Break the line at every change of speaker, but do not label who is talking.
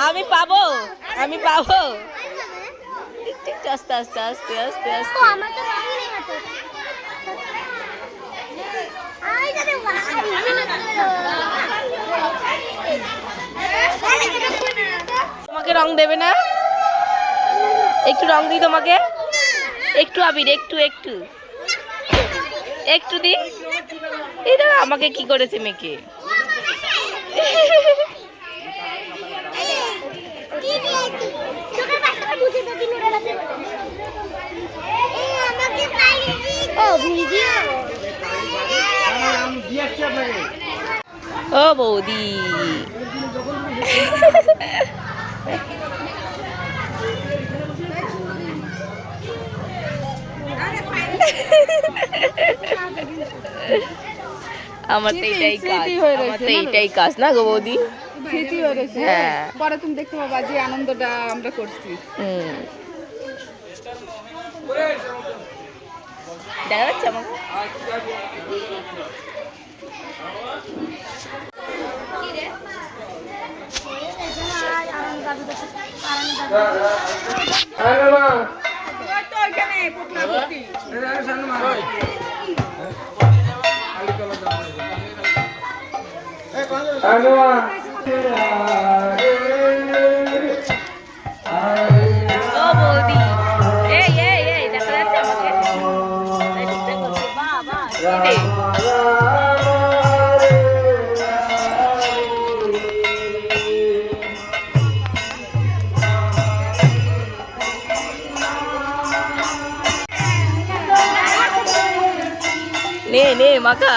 আমি পাবো, আমি পাবো। আস্তে আস্তে আস্তে আস্তে আস্তে। তোমাকে রং দেবে না? একটু রং দিই তোমাকে, একটু আবির, একটু একটু একটু দি। এটা আমাকে কি করেছে মেয়েকে? ও বৌদি, আমার তো এটাই কাজ, আমার তো এটাই কাজ না গো বৌদি।
স্মৃতি হয়ে রয়েছে।
হ্যাঁ,
পরে তুমি দেখতে পাবা যে আনন্দটা আমরা করছি।
দেখা যাচ্ছে আমাকে? ও বৌদি, এই এই এই দেখা যাচ্ছে আমাকে? বাবা নে নে মাখা।